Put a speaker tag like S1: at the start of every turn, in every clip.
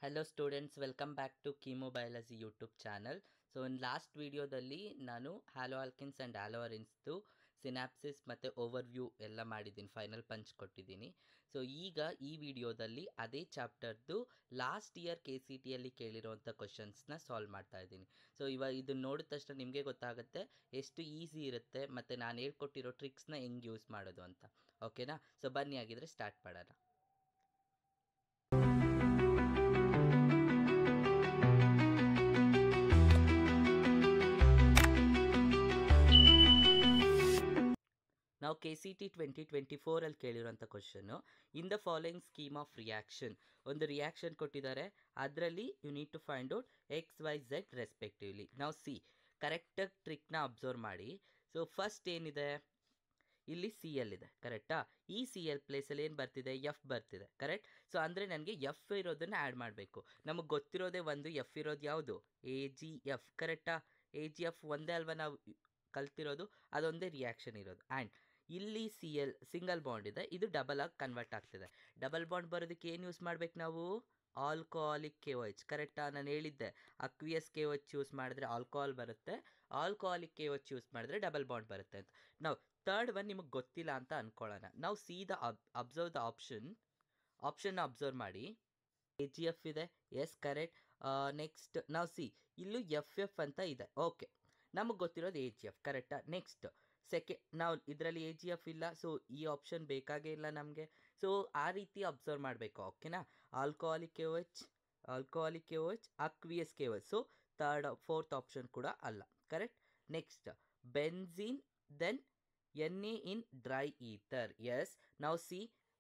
S1: Hello students, welcome back to Chemo Biology YouTube channel. So in last ವಿಡಿಯೋದಲ್ಲಿ ನಾನು hello alkynes and ಹ್ಯಾಲೋರಿನ್ಸ್ದು synopsis ಮತ್ತು overview ಎಲ್ಲ ಮಾಡಿದ್ದೀನಿ, final punch ಕೊಟ್ಟಿದ್ದೀನಿ. So ಈಗ ಈ ವಿಡಿಯೋದಲ್ಲಿ ಅದೇ ಚಾಪ್ಟರ್ದು ಲಾಸ್ಟ್ ಇಯರ್ KCTಯಲ್ಲಿ ಕೇಳಿರೋವಂಥ ಕ್ವಶನ್ಸ್ನ ಸಾಲ್ವ್ ಮಾಡ್ತಾ ಇದ್ದೀನಿ. ಸೊ ಇದನ್ನು ನೋಡಿದ ತಕ್ಷಣ ನಿಮಗೆ ಗೊತ್ತಾಗುತ್ತೆ ಎಷ್ಟು ಈಸಿ ಇರುತ್ತೆ ಮತ್ತು ನಾನು ಹೇಳ್ಕೊಟ್ಟಿರೋ ಟ್ರಿಕ್ಸ್ನ ಹೆಂಗೆ ಯೂಸ್ ಮಾಡೋದು ಅಂತ. ಓಕೆನಾ? ಸೊ ಬನ್ನಿ ಆಗಿದ್ರೆ ಸ್ಟಾರ್ಟ್ ಮಾಡೋಣ. ನಾವು KCT 2024 ಅಲ್ಲಿ ಕೇಳಿರೋಂಥ ಕ್ವಶನ್ನು, in the following scheme of reaction, ಒಂದು ರಿಯಾಕ್ಷನ್ ಕೊಟ್ಟಿದ್ದಾರೆ, ಅದರಲ್ಲಿ you need to find out XYZ respectively. ನಾವು ಕರೆಕ್ಟಾಗಿ ಟ್ರಿಕ್ನ ಅಬ್ಸರ್ವ್ ಮಾಡಿ. ಸೊ ಫಸ್ಟ್ ಏನಿದೆ, ಇಲ್ಲಿ CL ಇದೆ, ಕರೆಕ್ಟಾ? ಈ CL ಪ್ಲೇಸಲ್ಲಿ ಏನು ಬರ್ತಿದೆ, F ಬರ್ತಿದೆ, ಕರೆಕ್ಟ್? ಸೊ ಅಂದರೆ ನನಗೆ F ಇರೋದನ್ನು ಆ್ಯಡ್ ಮಾಡಬೇಕು. ನಮಗೆ ಗೊತ್ತಿರೋದೇ ಒಂದು F ಇರೋದು ಯಾವುದು, AgF, ಕರೆಕ್ಟಾ? AgF ಒಂದೇ ಅಲ್ವಾ ನಾವು ಕಲ್ತಿರೋದು, ಅದೊಂದೇ ರಿಯಾಕ್ಷನ್ ಇರೋದು. ಆ್ಯಂಡ್ ಇಲ್ಲಿ CL ಸಿಂಗಲ್ ಬಾಂಡ್ ಇದೆ, ಇದು ಡಬಲ್ ಆಗಿ ಕನ್ವರ್ಟ್ ಆಗ್ತಿದೆ. ಡಬಲ್ ಬಾಂಡ್ ಬರೋದಕ್ಕೆ ಏನು ಯೂಸ್ ಮಾಡಬೇಕು ನಾವು, ಆಲ್ಕೋಹಾಲಿಕ್ KOH, ಕರೆಕ್ಟಾ? ನಾನು ಹೇಳಿದ್ದೆ ಅಕ್ವಿಯಸ್ KOH ಯೂಸ್ ಮಾಡಿದ್ರೆ ಆಲ್ಕೋಹಾಲ್ ಬರುತ್ತೆ, ಆಲ್ಕೋಹಾಲಿಕ್ KOH ಯೂಸ್ ಮಾಡಿದ್ರೆ ಡಬಲ್ ಬಾಂಡ್ ಬರುತ್ತೆ ಅಂತ. ನಾವು ಥರ್ಡ್ ಒನ್ ನಿಮಗೆ ಗೊತ್ತಿಲ್ಲ ಅಂತ ಅಂದ್ಕೊಳ್ಳೋಣ. ನಾವು ಅಬ್ಸರ್ವ್ ದ ಆಪ್ಷನ್ನ ಅಬ್ಸರ್ವ್ ಮಾಡಿ. AgF ಇದೆ, ಎಸ್ ಕರೆಕ್ಟ್. ನೆಕ್ಸ್ಟ್ ನಾವು ಇಲ್ಲೂ FF ಅಂತ ಇದೆ, ಓಕೆ, ನಮಗೆ ಗೊತ್ತಿರೋದು AgF, ಕರೆಕ್ಟಾ? ನೆಕ್ಸ್ಟ್ ನಾವು ಇದರಲ್ಲಿ AgF ಇಲ್ಲ, ಸೊ ಈ ಆಪ್ಷನ್ ಬೇಕಾಗೇ ಇಲ್ಲ ನಮಗೆ. ಸೊ ಆ ರೀತಿ ಅಬ್ಸರ್ವ್ ಮಾಡಬೇಕು, ಓಕೆನಾ? Alcoholic KOH, aqueous KOH, so fourth option ಕೂಡ ಅಲ್ಲ, correct? Next benzene, then NA in dry ether. Yes, ನಾವು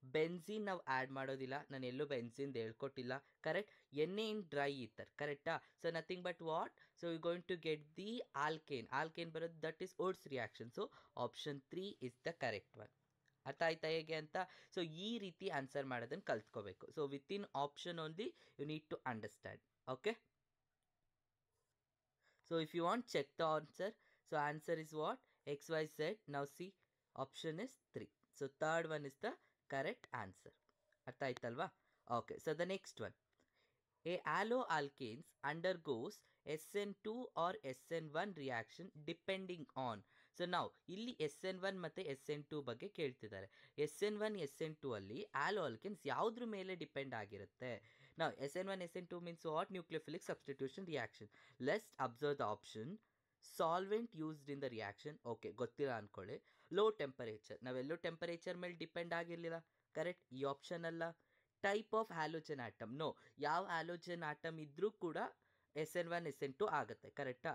S1: ಬೆನ್ಝೀನ್ ನಾವು ಆ್ಯಡ್ ಮಾಡೋದಿಲ್ಲ, ನಾನು ಎಲ್ಲೂ ಬೆನ್ಝೀನ್ ಹೇಳ್ಕೊಟ್ಟಿಲ್ಲ, correct? NA in dry ether, ಕರೆಕ್ಟಾ? So nothing but what, so you going to get the alkane ಬರೋದು, that is Wurtz reaction. So option 3 is the correct one. ಅರ್ಥ ಆಯ್ತಾ ಹೇಗೆ ಅಂತ? ಸೊ ಈ ರೀತಿ ಆನ್ಸರ್ ಮಾಡೋದನ್ನು ಕಲ್ತ್ಕೋಬೇಕು. So within option only you need to understand, okay? So if you want check the answer, so answer is what, XYZ. Now see, option is 3. So third one is the correct answer. ಅರ್ಥ ಆಯ್ತಲ್ವಾ? Okay, so the next one, a alloalkanes undergoes SN2 or SN1 reaction depending on. So ನಾವು ಇಲ್ಲಿ SN1 ಮತ್ತು SN2 ಬಗ್ಗೆ ಕೇಳ್ತಿದ್ದಾರೆ. SN1 SN2 ಅಲ್ಲಿ alloalkanes ಯಾವುದ್ರ ಮೇಲೆ ಡಿಪೆಂಡ್ ಆಗಿರುತ್ತೆ? ನಾವು SN1 SN2 means what, nucleophilic substitution reaction. Let's observe the option. Solvent used in the reaction, okay, ಗೊತ್ತಿಲ್ಲ ಅಂದ್ಕೊಳ್ಳಿ. ಲೋ ಟೆಂಪರೇಚರ್, ನಾವೆಲ್ಲೋ ಟೆಂಪರೇಚರ್ ಮೇಲೆ ಡಿಪೆಂಡ್ ಆಗಿರಲಿಲ್ಲ, ಕರೆಕ್ಟ್? ಈ ಆಪ್ಷನ್ ಅಲ್ಲ. Type of halogen atom, no, ಯಾವ ಹ್ಯಾಲೋಜನ್ ಆಟಮ್ ಇದ್ರೂ ಕೂಡ SN1 SN2 ಆಗುತ್ತೆ, ಕರೆಕ್ಟಾ?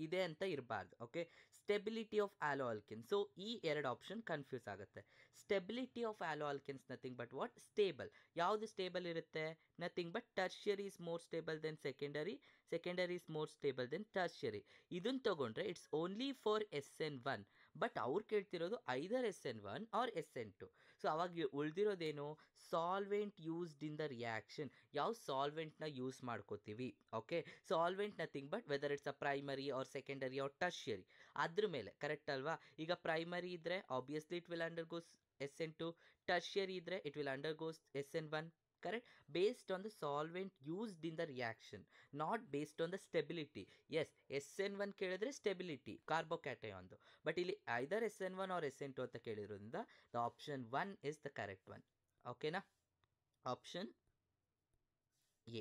S1: ಇದೆ ಅಂತ ಇರಬಾರ್ದು, okay? Stability of halo alkenes, so ಈ ಎರಡು ಆಪ್ಷನ್ ಕನ್ಫ್ಯೂಸ್ ಆಗುತ್ತೆ. Stability of halo alkenes nothing but what, stable. ಯಾವುದು ಸ್ಟೇಬಲ್ ಇರುತ್ತೆ? Nothing but tertiary is more stable than secondary, secondary is more stable than tertiary. ಇದನ್ನು ತಗೊಂಡ್ರೆ it's only for SN1, but ಅವ್ರು ಕೇಳ್ತಿರೋದು ಐದರ್ SN1 or SN2. So ಅವಾಗ ಉಳಿದಿರೋದೇನು, solvent used in the reaction. ಯಾವ ಸಾಲ್ವೆಂಟ್ನ ಯೂಸ್ ಮಾಡ್ಕೋತೀವಿ, okay? Solvent nothing but whether it's a primary or secondary or tertiary, ಅದ್ರ ಮೇಲೆ, ಕರೆಕ್ಟ್ ಅಲ್ವಾ? ಈಗ ಪ್ರೈಮರಿ ಇದ್ದರೆ obviously it will undergoes SN2, tertiary ಇದ್ದರೆ it will undergoes SN1, correct? Based on the solvent used in the reaction, not based on the stability. Yes, SN1 ಕೇಳಿದ್ರೆ stability carbocation, but ಇಲ್ಲಿ ಐದರ್ SN1 or SN2 ಅಂತ ಕೇಳಿರೋದ್ರಿಂದ the option 1 is the correct one, ಓಕೆನಾ? Option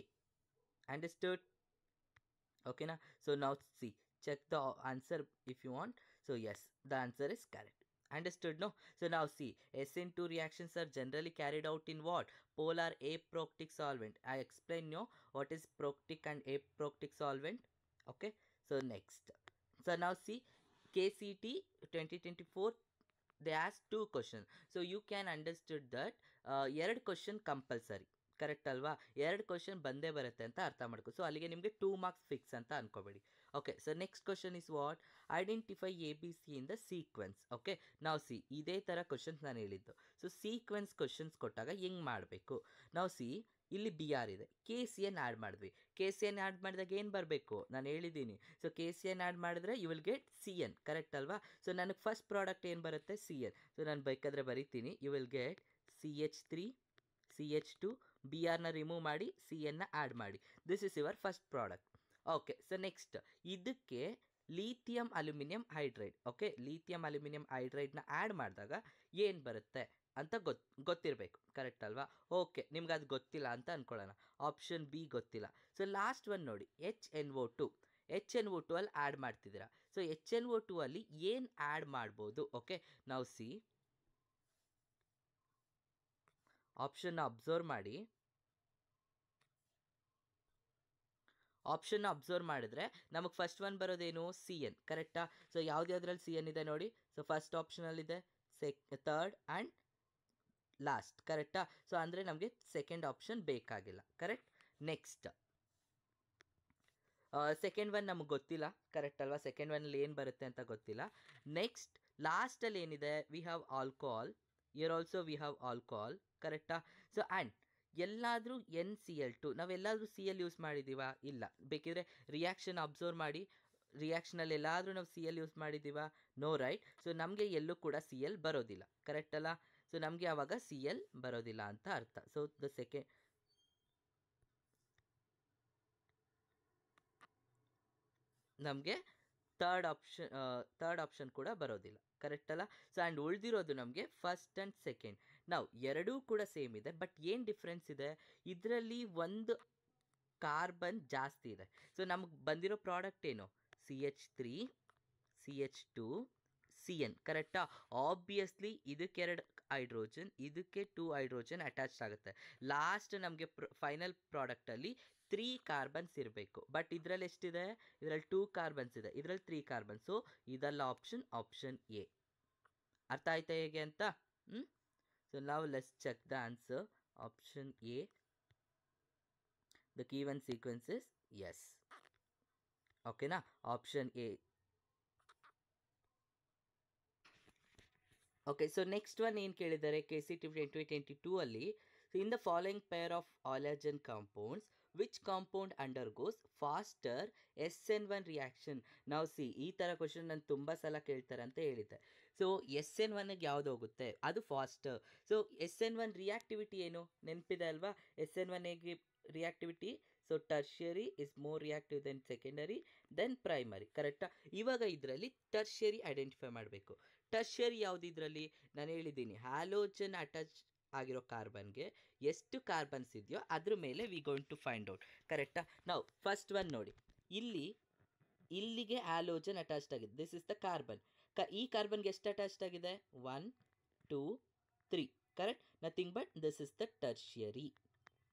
S1: A. Understood? ಓಕೆನಾ? So ನಾವು check the answer if you want. So yes, the answer is correct. Understood, no? So now see, SN2 reactions are generally carried out in what? Polar aprotic solvent. I explain you what is proctic and aprotic solvent, okay? So next, so now see, KCT 2024 they asked 2 questions, so you can understood that ಎರಡು question compulsory, correct ಅಲ್ವಾ? ಎರಡು question ಬಂದೇ ಬರುತ್ತೆ ಅಂತ ಅರ್ಥ ಮಾಡ್ಕೊ. So ಅಲ್ಲಿಗೆ ನಿಮಗೆ 2 ಮಾರ್ಕ್ಸ್ ಫಿಕ್ಸ್ ಅಂತ ಅನ್ಕೋಬೇಡಿ, okay? So next question is what, identify ABC in the sequence, okay? ನಾವು ಇದೇ ಥರ ಕ್ವಶನ್ಸ್ ನಾನು ಹೇಳಿದ್ದು. ಸೊ ಸೀಕ್ವೆನ್ಸ್ ಕ್ವಶನ್ಸ್ ಕೊಟ್ಟಾಗ ಹೆಂಗೆ ಮಾಡಬೇಕು, ನಾವು ಇಲ್ಲಿ BR ಇದೆ, KCN ಆ್ಯಡ್ ಮಾಡಿದ್ವಿ. KCN ಆ್ಯಡ್ ಮಾಡಿದಾಗ ಏನು ಬರಬೇಕು, ನಾನು ಹೇಳಿದ್ದೀನಿ. ಸೊ KCN ಆ್ಯಡ್ ಮಾಡಿದ್ರೆ you will get CN, correct ಅಲ್ವಾ? ಸೊ ನನಗೆ ಫಸ್ಟ್ ಪ್ರಾಡಕ್ಟ್ ಏನು ಬರುತ್ತೆ, CN. ಸೊ ನಾನು ಬೇಕಾದರೆ ಬರಿತೀನಿ, you will get CH3 CH2 BRನ ರಿಮೂವ್ ಮಾಡಿ CNನ ಆ್ಯಡ್ ಮಾಡಿ. This is your first product. Okay, so next ಇದಕ್ಕೆ lithium aluminium hydride. Okay, lithium aluminium ಹೈಡ್ರೈಡ್ನ ಆ್ಯಡ್ ಮಾಡಿದಾಗ ಏನು ಬರುತ್ತೆ ಅಂತ ಗೊತ್ತಿರಬೇಕು, ಕರೆಕ್ಟ್ ಅಲ್ವಾ? ಓಕೆ, ನಿಮ್ಗೆ ಅದು ಗೊತ್ತಿಲ್ಲ ಅಂತ ಅಂದ್ಕೊಳ್ಳೋಣ. ಆಪ್ಷನ್ ಬಿ ಗೊತ್ತಿಲ್ಲ. ಸೊ ಲಾಸ್ಟ್ ಒನ್ ನೋಡಿ, HNO2. HNO2 ಅಲ್ಲಿ ಆ್ಯಡ್ ಮಾಡ್ತಿದ್ದೀರಾ. ಸೊ HNO2 ಅಲ್ಲಿ ಏನು ಆ್ಯಡ್ ಮಾಡ್ಬೋದು? ಓಕೆ, ನಾವು ಸಿ ಆಪ್ಷನ್ನ ಅಬ್ಸರ್ವ್ ಮಾಡಿ. ಆಪ್ಷನ್ನ ಅಬ್ಸರ್ವ್ ಮಾಡಿದ್ರೆ ನಮಗೆ ಫಸ್ಟ್ ಒನ್ ಬರೋದೇನು? CN, ಕರೆಕ್ಟಾ? ಸೊ ಯಾವ್ದ್ಯಾವ್ದ್ರಲ್ಲಿ CN ಇದೆ ನೋಡಿ. ಸೊ ಫಸ್ಟ್ ಆಪ್ಷನಲ್ಲಿದೆ, ಥರ್ಡ್ ಆ್ಯಂಡ್ ಲಾಸ್ಟ್, ಕರೆಕ್ಟಾ? ಸೊ ಅಂದರೆ ನಮಗೆ ಸೆಕೆಂಡ್ ಆಪ್ಷನ್ ಬೇಕಾಗಿಲ್ಲ, ಕರೆಕ್ಟ್? ನೆಕ್ಸ್ಟ್ ಸೆಕೆಂಡ್ ಒನ್ ನಮಗೆ ಗೊತ್ತಿಲ್ಲ, ಕರೆಕ್ಟ್ ಅಲ್ವಾ? ಸೆಕೆಂಡ್ ಒನ್ನಲ್ಲಿ ಏನು ಬರುತ್ತೆ ಅಂತ ಗೊತ್ತಿಲ್ಲ. ನೆಕ್ಸ್ಟ್ ಲಾಸ್ಟಲ್ಲಿ ಏನಿದೆ? We have alcohol. Year also we have alcohol, ಕರೆಕ್ಟಾ? ಸೊ ಆ್ಯಂಡ್ ಎಲ್ಲಾದರೂ NCl2, ನಾವೆಲ್ಲಾದರೂ CL ಯೂಸ್ ಮಾಡಿದ್ದೀವಾ? ಇಲ್ಲ. ಬೇಕಿದ್ರೆ ರಿಯಾಕ್ಷನ್ ಅಬ್ಸರ್ವ್ ಮಾಡಿ, ರಿಯಾಕ್ಷನಲ್ಲಿ ಎಲ್ಲಾದರೂ ನಾವು CL ಯೂಸ್ ಮಾಡಿದ್ದೀವಾ? No, right? ಸೊ ನಮಗೆ ಎಲ್ಲೂ ಕೂಡ CL ಬರೋದಿಲ್ಲ, ಕರೆಕ್ಟ್ ಅಲ್ಲ? ಸೊ ನಮಗೆ ಆವಾಗ CL ಬರೋದಿಲ್ಲ ಅಂತ ಅರ್ಥ. ಸೊ ದ ಸೆಕೆಂಡ್ ನಮಗೆ ಥರ್ಡ್ ಆಪ್ಷನ್ ಕೂಡ ಬರೋದಿಲ್ಲ, ಕರೆಕ್ಟ್ ಅಲ್ಲ? ಸೊ ಆ್ಯಂಡ್ ಉಳಿದಿರೋದು ನಮಗೆ ಫಸ್ಟ್ ಆ್ಯಂಡ್ ಸೆಕೆಂಡ್. ನಾವು ಎರಡೂ ಕೂಡ ಸೇಮ್ ಇದೆ, ಬಟ್ ಏನು ಡಿಫ್ರೆನ್ಸ್ ಇದೆ? ಇದರಲ್ಲಿ ಒಂದು ಕಾರ್ಬನ್ ಜಾಸ್ತಿ ಇದೆ. ಸೊ ನಮಗೆ ಬಂದಿರೋ ಪ್ರಾಡಕ್ಟ್ ಏನು? CH3, CH2, CN, ಕರೆಕ್ಟಾ? ಆಬ್ವಿಯಸ್ಲಿ ಇದಕ್ಕೆ 2 ಹೈಡ್ರೋಜನ್, ಇದಕ್ಕೆ 2 ಹೈಡ್ರೋಜನ್ ಅಟ್ಯಾಚ್ ಆಗುತ್ತೆ. ಲಾಸ್ಟ್ ನಮಗೆ ಫೈನಲ್ ಪ್ರಾಡಕ್ಟಲ್ಲಿ 3 ಕಾರ್ಬನ್ಸ್ ಇರಬೇಕು. ಬಟ್ ಇದರಲ್ಲಿ ಎಷ್ಟಿದೆ? ಇದರಲ್ಲಿ 2 ಕಾರ್ಬನ್ಸ್ ಇದೆ, ಇದರಲ್ಲಿ 3 ಕಾರ್ಬನ್ಸ್. ಸೊ ಇದಲ್ಲ ಆಪ್ಷನ್ ಎ. ಅರ್ಥ ಆಯ್ತಾ ಹೇಗೆ ಅಂತ? ಸೊ ನಾವು let's check the answer. Option A, the key one sequence is yes. ಓಕೆನಾ? Option A. Okay, so next one ಏನು ಕೇಳಿದ್ದಾರೆ? KCT 2022 ಅಲ್ಲಿ, in the following pair of halogen compounds which compound undergoes faster SN1 reaction? ನಾವು ಈ ಥರ question ನಾನು ತುಂಬ ಸಲ ಕೇಳ್ತಾರೆ ಅಂತ ಹೇಳಿದ್ದೆ. ಸೊ SN1ಗೆ ಯಾವ್ದು ಹೋಗುತ್ತೆ? ಅದು ಫಾಸ್ಟರ್. ಸೊ SN1 ರಿಯಾಕ್ಟಿವಿಟಿ ಏನು ನೆನಪಿದೆ ಅಲ್ವಾ? SN1 reactivity, so tertiary is more reactive than secondary than primary, ಕರೆಕ್ಟಾ? ಇವಾಗ ಇದರಲ್ಲಿ ಟರ್ಷಿಯರಿ ಐಡೆಂಟಿಫೈ ಮಾಡಬೇಕು. ಟರ್ಷಿಯರಿ ಯಾವುದು ಇದರಲ್ಲಿ? ನಾನು ಹೇಳಿದ್ದೀನಿ, ಹ್ಯಾಲೋಜನ್ ಅಟ್ಯಾಚ್ ಆಗಿರೋ ಕಾರ್ಬನ್ಗೆ ಎಷ್ಟು ಕಾರ್ಬನ್ಸ್ ಇದೆಯೋ ಅದ್ರ ಮೇಲೆ we going to find out, ಕರೆಕ್ಟಾ? ನಾವು ಫಸ್ಟ್ ಒನ್ ನೋಡಿ, ಇಲ್ಲಿಗೆ ಹ್ಯಾಲೋಜನ್ ಅಟ್ಯಾಚ್ಡ್ ಆಗಿದೆ. This is the carbon. ಈ ಕಾರ್ಬನ್ಗೆ ಎಷ್ಟು ಅಟ್ಯಾಚ್ಡ್ ಆಗಿದೆ? 1, 2, 3, correct? Nothing but this is the tertiary.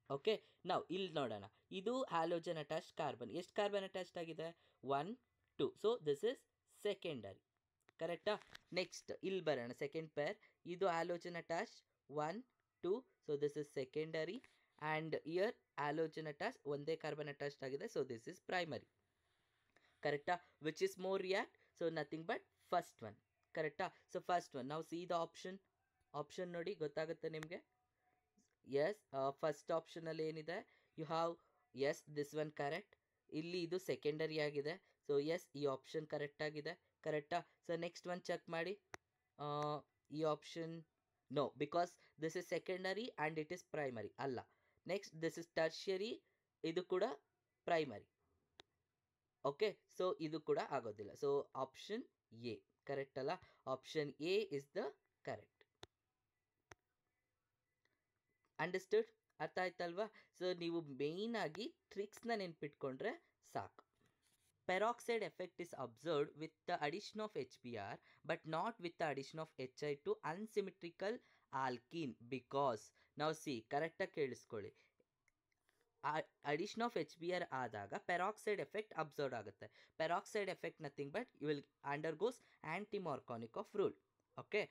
S1: Okay, ನಾವು ಇಲ್ಲಿ ನೋಡೋಣ. ಇದು ಹ್ಯಾಲೋಜನ್ ಅಟ್ಯಾಚ್ಡ್ ಕಾರ್ಬನ್. ಎಷ್ಟು ಕಾರ್ಬನ್ ಅಟ್ಯಾಚ್ಡ್ ಆಗಿದೆ? 1, 2. ಸೊ ದಿಸ್ ಇಸ್ ಸೆಕೆಂಡರಿ, ಕರೆಕ್ಟಾ? ನೆಕ್ಸ್ಟ್ ಇಲ್ಲಿ ಬರೋಣ, ಸೆಕೆಂಡ್ ಪೇರ್. ಇದು halogen attach 1, 2. So this is secondary. And here halogen attach ಒಂದೇ ಕಾರ್ಬನ್ ಅಟ್ಯಾಚ್ಡ್ ಆಗಿದೆ. ಸೊ ದಿಸ್ ಇಸ್ ಪ್ರೈಮರಿ, ಕರೆಕ್ಟಾ? Which is more react? So nothing but first one, ಕರೆಕ್ಟಾ? So first one. ನಾವು see the option ನೋಡಿ, ಗೊತ್ತಾಗುತ್ತೆ ನಿಮಗೆ. Yes, first ಆಪ್ಷನಲ್ಲಿ ಏನಿದೆ? You have yes, this one correct. ಇಲ್ಲಿ ಇದು ಸೆಕೆಂಡರಿ ಆಗಿದೆ. ಸೊ ಎಸ್, ಈ ಆಪ್ಷನ್ ಕರೆಕ್ಟ್ ಆಗಿದೆ, ಕರೆಕ್ಟಾ? ಸೊ ನೆಕ್ಸ್ಟ್ ಒನ್ ಚೆಕ್ ಮಾಡಿ. ಈ option no, because this is secondary and it is primary ಅಲ್ಲ. ನೆಕ್ಸ್ಟ್ ದಿಸ್ ಇಸ್ ಟರ್ಷಿಯರಿ, ಇದು ಕೂಡ ಪ್ರೈಮರಿ. ಓಕೆ, ಸೊ ಇದು ಕೂಡ ಆಗೋದಿಲ್ಲ. ಸೊ ಆಪ್ಷನ್ ಎ ಕರೆಕ್ಟ್ ಅಲ್ಲ? Option A is the correct. Understood? ಅರ್ಥ ಆಯ್ತಲ್ವಾ? ಸೊ ನೀವು ಮೇಯ್ನ್ ಆಗಿ ಟ್ರಿಕ್ಸ್ನ ನೆನ್ಪಿಟ್ಕೊಂಡ್ರೆ ಸಾಕು. Peroxide effect is observed with the addition of HBr but not with the addition of HI to unsymmetrical alkene because, now see, ಕರೆಕ್ಟಾಗಿ ಕೇಳಿಸ್ಕೊಳ್ಳಿ, addition of HBr ಆದಾಗ peroxide effect observe ಆಗುತ್ತೆ. Peroxide effect nothing but you will undergoes anti Markovnikov of rule. Okay,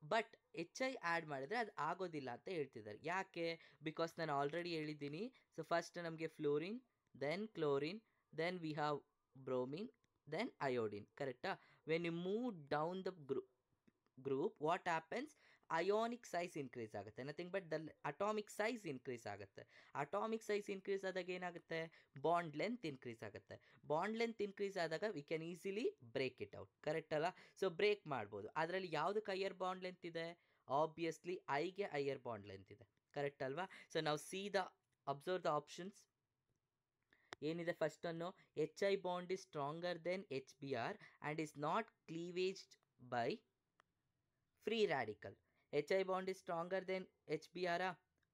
S1: but HI add ಮಾಡಿದ್ರೆ ಅದು ಆಗೋದಿಲ್ಲ ಅಂತ ಹೇಳ್ತಿದ್ದಾರೆ. ಯಾಕೆ? ಬಿಕಾಸ್ ನಾನು ಆಲ್ರೆಡಿ ಹೇಳಿದ್ದೀನಿ. ಸೊ ಫಸ್ಟ್ ನಮಗೆ fluorine, then chlorine, then we have bromine, then iodine, correct? When you move down the group, what happens? Ionic size increase ಆಗುತ್ತೆ, nothing but the atomic size increase ಆಗುತ್ತೆ. atomic size increase ಆದಾಗ ಏನಾಗುತ್ತೆ? Bond length increase ಆಗುತ್ತೆ. Bond length increase ಆದಾಗ we can easily break it out, correct ಅಲ್ಲ? So break ಮಾಡ್ಬೋದು. ಅದರಲ್ಲಿ ಯಾವುದಕ್ಕೆ ಹೈಯರ್ ಬಾಂಡ್ ಲೆಂತ್ ಇದೆ? ಆಬ್ವಿಯಸ್ಲಿ ಐಗೆ ಹೈಯರ್ ಬಾಂಡ್ ಲೆಂತ್ ಇದೆ, ಕರೆಕ್ಟ್ ಅಲ್ವಾ? ಸೊ ನಾವು ಅಬ್ಸರ್ವ್ ದ ಆಪ್ಷನ್ಸ್. ಏನಿದೆ ಫಸ್ಟ್ ಅನ್ನು, H I bond is stronger than H B R and is not cleavaged by free radical. H I bond is stronger than H B R.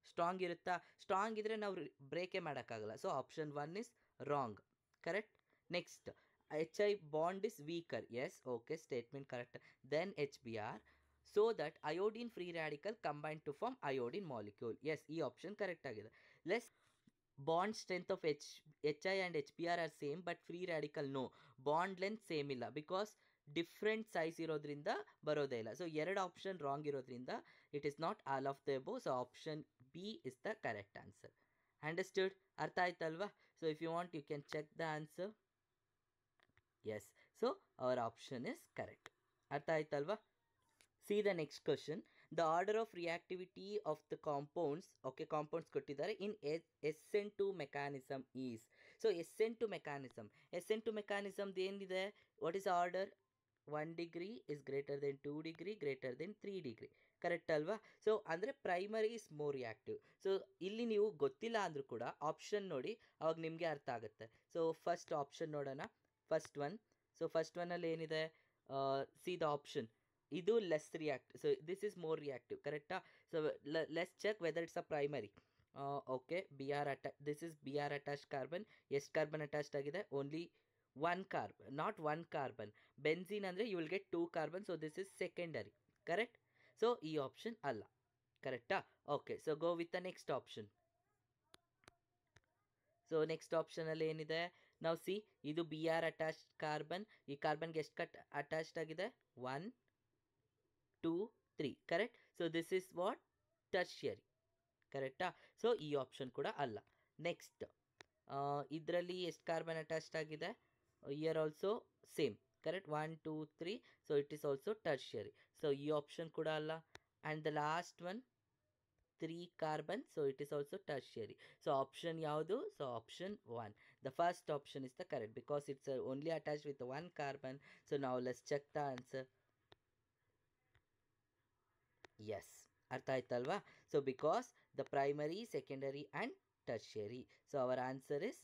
S1: Strong ಇರುತ್ತಾ? Strong ಇದ್ರೆ ನಾವು ಬ್ರೇಕೇ ಮಾಡೋಕ್ಕಾಗಲ್ಲ. So option 1 is wrong. Correct. Next, H I bond is weaker. Yes, okay, statement correct. Then H B R, so that iodine free radical combine to form iodine molecule. Yes, ಈ option correct ಆಗಿದೆ. Less bond strength of H I and H B R same but free radical no. Bond length same ಇಲ್ಲ because different size ಇರೋದ್ರಿಂದ ಬರೋದೇ ಇಲ್ಲ. ಸೊ ಎರಡು option wrong ಇರೋದ್ರಿಂದ it is not all of the above. So option B is the correct answer. Understood? ಅರ್ಥ ಆಯ್ತಲ್ವಾ? So if you want you can check the answer. Yes, so our option is correct. ಅರ್ಥ ಆಯ್ತಲ್ವಾ? See the next question. The order of reactivity of the compounds, okay, compounds ಕೊಟ್ಟಿದ್ದಾರೆ in SN2 mechanism is. So SN2 mechanism, SN2 mechanism ಏನಿದೆ? What is the order? 1 degree is greater than 2 degree greater than 3 degree. Correct ಅಲ್ವಾ? So ಅಂದರೆ primary is more reactive. So ಇಲ್ಲಿ ನೀವು ಗೊತ್ತಿಲ್ಲ ಅಂದರೂ ಕೂಡ option ನೋಡಿ, ಅವಾಗ ನಿಮಗೆ ಅರ್ಥ ಆಗುತ್ತೆ. ಸೊ ಫಸ್ಟ್ ಆಪ್ಷನ್ ನೋಡೋಣ. First one. ಸೊ ಫಸ್ಟ್ ಒನ್ನಲ್ಲಿ ಏನಿದೆ? See the option. ಇದು less reactive. So this is more reactive. ಕರೆಕ್ಟಾ? So let's check whether it's a primary. Okay, this is B R attach carbon. ಎಷ್ಟು carbon attached ಆಗಿದೆ? Only 1 carbon, not 1 carbon. Benzene ಅಂದರೆ you will get 2 carbon. So this is secondary. Correct? So ಈ option ಅಲ್ಲ. ಕರೆಕ್ಟಾ? Okay, so go with the next option. So next ಆಪ್ಷನಲ್ಲಿ ಏನಿದೆ? ನಾವು C, ಇದು ಬಿ ಆರ್ ಅಟ್ಯಾಚ್ಡ್ ಕಾರ್ಬನ್. ಈ ಕಾರ್ಬನ್ಗೆ ಎಷ್ಟು ಅಟ್ಯಾಚ್ಡ್ ಆಗಿದೆ? 1 2 3. Correct? So this is what? Tertiary. ಕರೆಕ್ಟಾ? ಸೊ ಈ ಆಪ್ಷನ್ ಕೂಡ ಅಲ್ಲ. ನೆಕ್ಸ್ಟ್, ಇದರಲ್ಲಿ ಎಷ್ಟು ಕಾರ್ಬನ್ ಅಟ್ಯಾಚ್ಡ್ ಆಗಿದೆ? Here also same. Correct? 1 2 3. So it is also tertiary. So ಈ ಆಪ್ಷನ್ ಕೂಡ ಅಲ್ಲ. And the last one 3 carbon. So it is also tertiary. So option ಯಾವುದು? So option 1. The first option is the correct because it's only attached with 1 carbon. So ನಾವು let's check the answer. Yes, ಅರ್ಥ ಆಯ್ತಲ್ವಾ? So because the primary, secondary and tertiary. So our answer is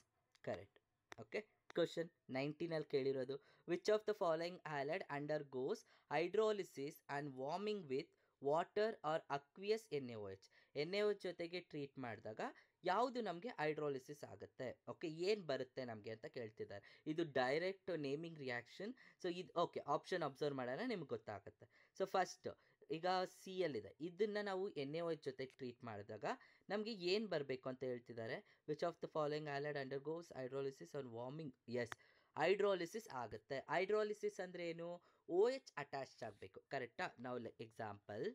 S1: correct. Okay, question 19 ಕೇಳಿರೋದು. Which of the following halide undergoes hydrolysis and warming with water or aqueous NaOH. NaOH ಜೊತೆಗೆ treat ಮಾಡಿದಾಗ ಯಾವುದು ನಮಗೆ hydrolysis ಆಗುತ್ತೆ? Okay, ಏನು ಬರುತ್ತೆ ನಮಗೆ ಅಂತ ಕೇಳ್ತಿದ್ದಾರೆ. ಇದು ಡೈರೆಕ್ಟ್ ನೇಮಿಂಗ್ ರಿಯಾಕ್ಷನ್. ಸೊ ಇದು ಓಕೆ, ಆಪ್ಷನ್ ಅಬ್ಸರ್ವ್ ಮಾಡೋಣ, ನಿಮ್ಗೆ ಗೊತ್ತಾಗುತ್ತೆ. ಸೊ ಫಸ್ಟ್, ಈಗ ಸಿ ಎಲ್ಲಿದೆ, ಇದನ್ನು ನಾವು NaOH ಜೊತೆ ಟ್ರೀಟ್ ಮಾಡಿದಾಗ ನಮಗೆ ಏನು ಬರಬೇಕು ಅಂತ ಹೇಳ್ತಿದ್ದಾರೆ. Which of the following halide undergoes hydrolysis on warming. Yes, hydrolysis ಆಗುತ್ತೆ. ಹೈಡ್ರೋಲಿಸಿಸ್ ಅಂದರೆ ಏನು? OH ಅಟ್ಯಾಚ್ ಆಗಬೇಕು. ಕರೆಕ್ಟಾ? ನಾವು ಎಕ್ಸಾಂಪಲ್,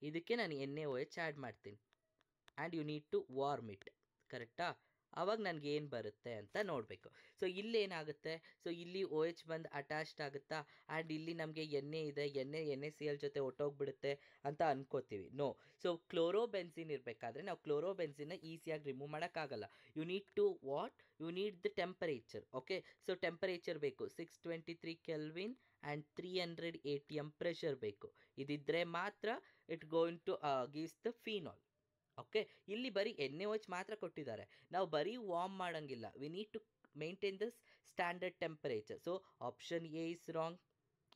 S1: ಇದಕ್ಕೆ ನಾನು NaOH ಆ್ಯಡ್ ಮಾಡ್ತೀನಿ and you need to warm it. ಕರೆಕ್ಟಾ? ಆವಾಗ ನನಗೆ ಏನು ಬರುತ್ತೆ ಅಂತ ನೋಡಬೇಕು. ಸೊ ಇಲ್ಲಿ ಏನಾಗುತ್ತೆ? ಸೊ ಇಲ್ಲಿ OH ಬಂದು ಅಟ್ಯಾಚ್ಡ್ ಆಗುತ್ತಾ? ಆ್ಯಂಡ್ ಇಲ್ಲಿ ನಮಗೆ ಇದೆ, NaCl ಜೊತೆ ಒಟ್ಟೋಗ್ಬಿಡುತ್ತೆ ಅಂತ ಅನ್ಕೋತೀವಿ. ನೋ. ಸೊ ಕ್ಲೋರೋಬೆನ್ಸಿನ್ ಇರಬೇಕಾದ್ರೆ ನಾವು ಕ್ಲೋರೋಬೆನ್ಸಿನ್ನ ಈಸಿಯಾಗಿ ರಿಮೂವ್ ಮಾಡೋಕ್ಕಾಗಲ್ಲ. You need to what? You need the temperature. Okay, so temperature ಬೇಕು. 623 ಕೆಲ್ವಿನ್ ಆ್ಯಂಡ್ 300 ATM ಪ್ರೆಷರ್ ಬೇಕು. ಇದಿದ್ದರೆ ಮಾತ್ರ it going to gives the phenol. Okay, ಇಲ್ಲಿ ಬರೀ NaOH ಮಾತ್ರ ಕೊಟ್ಟಿದ್ದಾರೆ. ನಾವು ಬರೀ ವಾರ್ಮ್ ಮಾಡೋಂಗಿಲ್ಲ. We need to maintain this standard temperature. So option A is wrong.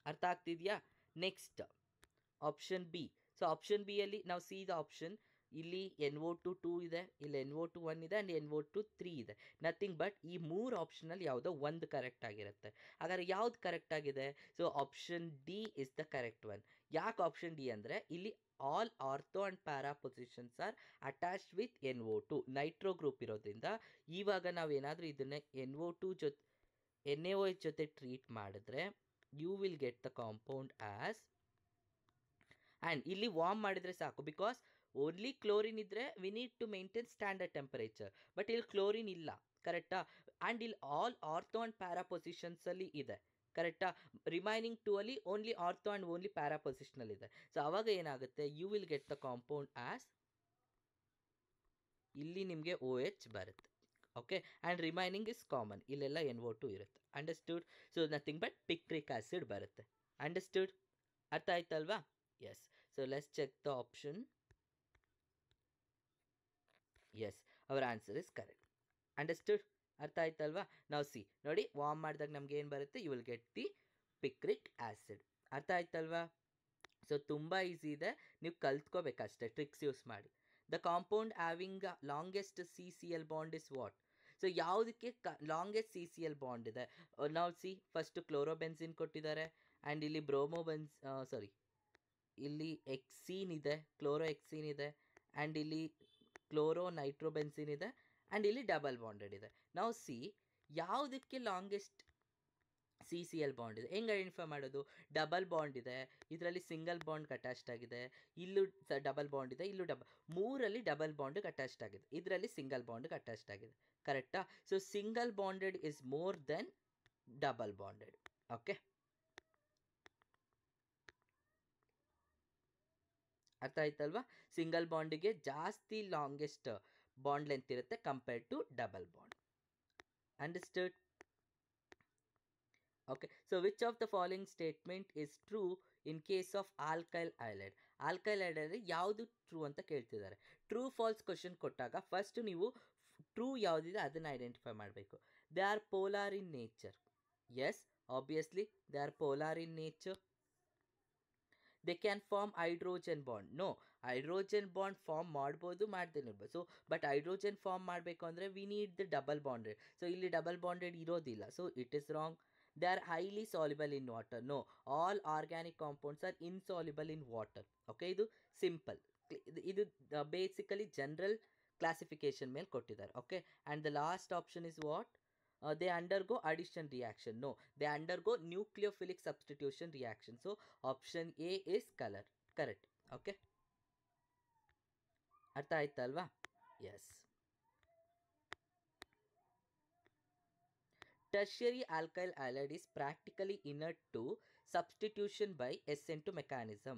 S1: ಅರ್ಥ ಆಗ್ತಿದೆಯಾ? Next option B. So option ಬಿಯಲ್ಲಿ ನಾವು ಸಿ ದ ಆಪ್ಷನ್. ಇಲ್ಲಿ NO2 2 ಇದೆ, ಇಲ್ಲಿ NO2 1 ಇದೆ ಆ್ಯಂಡ್ NO2 3 ಇದೆ. ನಥಿಂಗ್ ಬಟ್ ಈ 3 ಆಪ್ಷನಲ್ಲಿ ಯಾವುದೋ ಒಂದು ಕರೆಕ್ಟ್ ಆಗಿರುತ್ತೆ. ಹಾಗಾದ್ರೆ ಯಾವ್ದು ಕರೆಕ್ಟ್ ಆಗಿದೆ? So option D is the correct one. ಯಾಕೆ ಆಪ್ಷನ್ ಡಿ ಅಂದರೆ ಇಲ್ಲಿ all ortho and para positions are attached with NO2 nitro group ಇರೋದ್ರಿಂದ ಇವಾಗ ನಾವೇನಾದರೂ ಇದನ್ನೇ NaOH ಜೊತೆ ಟ್ರೀಟ್ ಮಾಡಿದ್ರೆ you will get the compound as, and ಇಲ್ಲಿ ವಾರ್ಮ್ ಮಾಡಿದರೆ ಸಾಕು ಬಿಕಾಸ್ ಓನ್ಲಿ ಕ್ಲೋರಿನ್ ಇದ್ದರೆ we need to maintain standard temperature. But ಇಲ್ಲಿ ಕ್ಲೋರಿನ್ ಇಲ್ಲ. ಕರೆಕ್ಟಾ? ಆ್ಯಂಡ್ ಇಲ್ಲಿ ಆಲ್ ಆರ್ಥೋ ಆ್ಯಂಡ್ ಪ್ಯಾರಾ ಪೊಸಿಷನ್ಸಲ್ಲಿ ಇದೆ. ಕರೆಕ್ಟಾ? ರಿಮೈನಿಂಗ್ 2 ಅಲ್ಲಿ only ortho and only para ಪೊಸಿಷನಲ್ಲಿ ಇದೆ. ಸೊ ಆವಾಗ ಏನಾಗುತ್ತೆ? You will get the compound as, ಇಲ್ಲಿ ನಿಮಗೆ OH ಬರುತ್ತೆ. Okay, and remaining is common. ಇಲ್ಲೆಲ್ಲ NO2 ಇರುತ್ತೆ. Understood? So nothing but picric acid ಬರುತ್ತೆ. ಅಂಡರ್ಸ್ಟುಡ್? ಅರ್ಥ ಆಯ್ತಲ್ವಾ? Yes. So let's check the option. Yes, our answer is correct. Understood? ಅರ್ಥ ಆಯ್ತಲ್ವಾ? ನಾವು ಸಿ ನೋಡಿ, ವಾರ್ಮ್ ಮಾಡಿದಾಗ ನಮ್ಗೆ ಏನು ಬರುತ್ತೆ, you will get the picric acid. ಅರ್ಥ ಆಯ್ತಲ್ವಾ? ಸೊ ತುಂಬ ಈಸಿ ಇದೆ, ನೀವು ಕಲ್ತ್ಕೋಬೇಕಷ್ಟೇ ಟ್ರಿಕ್ಸ್ ಯೂಸ್ ಮಾಡಿ. The compound having longest CCl bond is what? So ಯಾವುದಕ್ಕೆ ಲಾಂಗೆಸ್ಟ್ CCl ಬಾಂಡ್ ಇದೆ? ನಾವು ಸಿ ಫಸ್ಟು ಕ್ಲೋರೋಬೆನ್ಸಿನ್ ಕೊಟ್ಟಿದ್ದಾರೆ, ಆ್ಯಂಡ್ ಇಲ್ಲಿ ಇಲ್ಲಿ ಎಕ್ಸೀನ್ ಇದೆ, ಕ್ಲೋರೋ ಎಕ್ಸೀನ್ ಇದೆ, ಆ್ಯಂಡ್ ಇಲ್ಲಿ ಕ್ಲೋರೋ ನೈಟ್ರೋಬೆನ್ಸಿನ್ ಇದೆ, ಆ್ಯಂಡ್ ಇಲ್ಲಿ ಡಬಲ್ ಬಾಂಡೆಡ್ ಇದೆ. ನಾವು ಸಿ ಯಾವುದಕ್ಕೆ ಲಾಂಗೆಸ್ಟ್ CCl ಬಾಂಡ್ ಇದೆ, ಹೆಂಗೆ ಐಡೆಂಟಿಫೈ ಮಾಡೋದು? ಡಬಲ್ ಬಾಂಡ್ ಇದೆ, ಇದರಲ್ಲಿ ಸಿಂಗಲ್ ಬಾಂಡ್ ಅಟ್ಯಾಚ್ಡ್ ಆಗಿದೆ, ಇಲ್ಲೂ ಡಬಲ್ ಬಾಂಡ್ ಇದೆ, ಇಲ್ಲೂ ಮೂರಲ್ಲಿ ಡಬಲ್ ಬಾಂಡ್ ಅಟ್ಯಾಚ್ಡ್ ಆಗಿದೆ, ಇದರಲ್ಲಿ ಸಿಂಗಲ್ ಬಾಂಡ್ ಅಟ್ಯಾಚ್ಡ್ ಆಗಿದೆ. ಕರೆಕ್ಟಾ? So single bonded is more than double bonded. Okay, ಅರ್ಥ ಆಯ್ತಲ್ವಾ? ಸಿಂಗಲ್ ಬಾಂಡಿಗೆ ಜಾಸ್ತಿ ಲಾಂಗೆಸ್ಟ್ ಬಾಂಡ್ ಲೆಂತ್ ಇರುತ್ತೆ compared to double bond. Understood? Okay, so which of the following statement is true in case of alkyl halide? Alkyl halide ಯಾವುದು true ಅಂತ ಕೇಳ್ತಿದ್ದಾರೆ. True false question ಕೊಟ್ಟಾಗ first ನೀವು ಟ್ರೂ ಯಾವುದಿದೆ ಅದನ್ನು ಐಡೆಂಟಿಫೈ ಮಾಡಬೇಕು. They are polar in nature. Yes, obviously they are polar in nature. They can form hydrogen bond. No, hydrogen bond form ಮಾಡ್ಬೋದು, ಮಾಡ್ದೇನೆ ಇರ್ಬೋದು. ಸೊ ಬಟ್ ಹೈಡ್ರೋಜನ್ ಫಾರ್ಮ್ ಮಾಡಬೇಕು ಅಂದರೆ we need the double bonded. So ಇಲ್ಲಿ double bonded ಇರೋದಿಲ್ಲ, so it is wrong. They are highly soluble in water. No, all organic compounds are insoluble in water. Okay, ಇದು simple. ಇದು basically general classification ಮೇಲೆ ಕೊಟ್ಟಿದ್ದಾರೆ. Okay, and the last option is what? They undergo addition reaction. No, they undergo nucleophilic substitution reaction. So option A is correct. Okay, ಅರ್ಥ ಆಯ್ತಲ್ವಾ? S. Tertiary alkyl halide is practically inert to substitution by SN2 mechanism.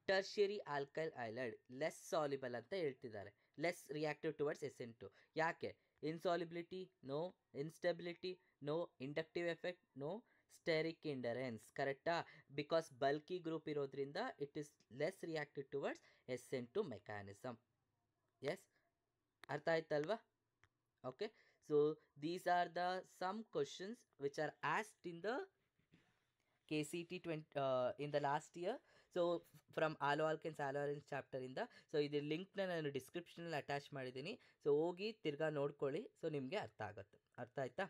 S1: Tertiary alkyl halide less soluble ಅಂತ ಹೇಳ್ತಿದ್ದಾರೆ, less reactive towards SN2. ಯಾಕೆ? Insolubility no, instability no, inductive effect no, steric hindrance. ಕರೆಕ್ಟಾ? Because bulky group ಇರೋದ್ರಿಂದ it is less reactive towards SN2 mechanism. Yes, ಅರ್ಥ ಆಯ್ತಲ್ವಾ? Okay, so these are the some questions which are asked in the KCT in the last year. So from alkynes chapter ಇಂದ. So ಇದು ಲಿಂಕ್ನ ನಾನು ಡಿಸ್ಕ್ರಿಪ್ಷನಲ್ಲಿ attach ಮಾಡಿದ್ದೀನಿ. So ಹೋಗಿ ತಿರ್ಗಾ ನೋಡ್ಕೊಳ್ಳಿ, ಸೊ ನಿಮಗೆ ಅರ್ಥ ಆಗುತ್ತೆ. ಅರ್ಥ ಆಯ್ತಾ?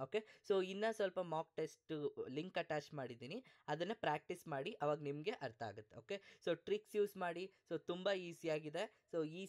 S1: ಓಕೆ, ಸೊ ಇನ್ನೂ ಸ್ವಲ್ಪ ಮಾಕ್ ಟೆಸ್ಟ್ ಲಿಂಕ್ ಅಟ್ಯಾಚ್ ಮಾಡಿದ್ದೀನಿ, ಅದನ್ನು ಪ್ರಾಕ್ಟೀಸ್ ಮಾಡಿ, ಅವಾಗ ನಿಮಗೆ ಅರ್ಥ ಆಗುತ್ತೆ. ಓಕೆ, ಸೊ ಟ್ರಿಕ್ಸ್ ಯೂಸ್ ಮಾಡಿ. ಸೊ ತುಂಬ ಈಸಿಯಾಗಿದೆ. ಸೊ ಈ